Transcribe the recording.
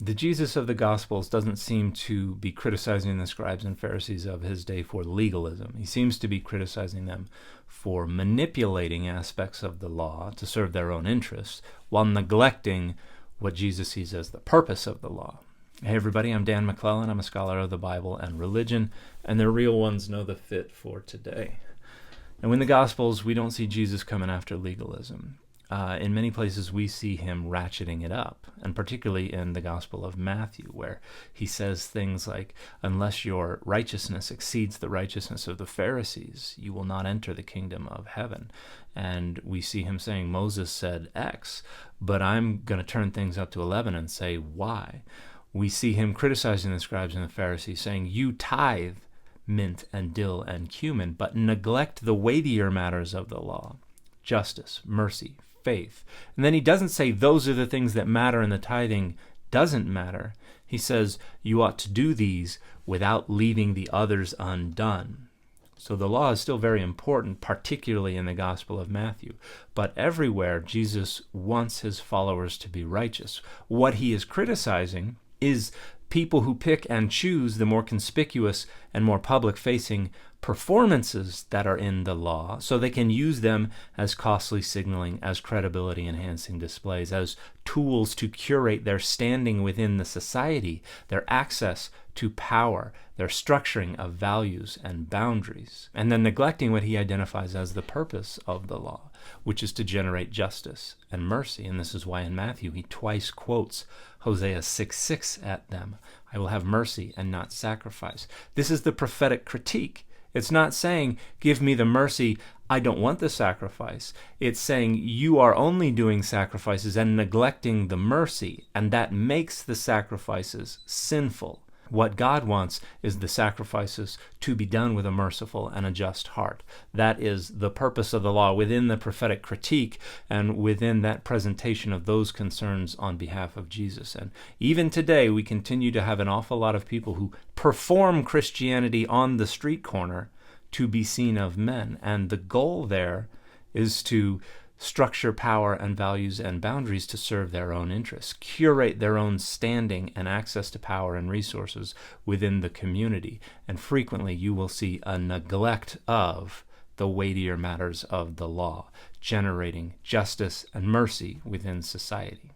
The Jesus of the Gospels doesn't seem to be criticizing the scribes and Pharisees of his day for legalism. He seems to be criticizing them for manipulating aspects of the law to serve their own interests while neglecting what Jesus sees as the purpose of the law. Hey everybody, I'm Dan McClellan. I'm a scholar of the Bible and religion, and the real ones know the fit for today. Now, in the Gospels, we don't see Jesus coming after legalism. In many places, we see him ratcheting it up, and particularly in the Gospel of Matthew, where he says things like, unless your righteousness exceeds the righteousness of the Pharisees, you will not enter the kingdom of heaven. And we see him saying, Moses said X, but I'm going to turn things up to 11 and say Y. We see him criticizing the scribes and the Pharisees, saying, you tithe mint and dill and cumin, but neglect the weightier matters of the law, justice, mercy, faith. And then he doesn't say those are the things that matter and the tithing doesn't matter. He says you ought to do these without leaving the others undone. So the law is still very important, particularly in the Gospel of Matthew. But everywhere, Jesus wants his followers to be righteous. What he is criticizing is people who pick and choose the more conspicuous and more public-facing performances that are in the law so they can use them as costly signaling, as credibility-enhancing displays, as tools to curate their standing within the society, their access to power, their structuring of values and boundaries, and then neglecting what he identifies as the purpose of the law, which is to generate justice and mercy. And this is why in Matthew he twice quotes Hosea 6:6 at them. I will have mercy and not sacrifice. This is the prophetic critique. It's not saying, give me the mercy, I don't want the sacrifice. It's saying you are only doing sacrifices and neglecting the mercy, and that makes the sacrifices sinful. What God wants is the sacrifices to be done with a merciful and a just heart. That is the purpose of the law within the prophetic critique and within that presentation of those concerns on behalf of Jesus. And even today, we continue to have an awful lot of people who perform Christianity on the street corner to be seen of men. And the goal there is to structure power and values and boundaries to serve their own interests, curate their own standing and access to power and resources within the community. And frequently you will see a neglect of the weightier matters of the law, generating justice and mercy within society.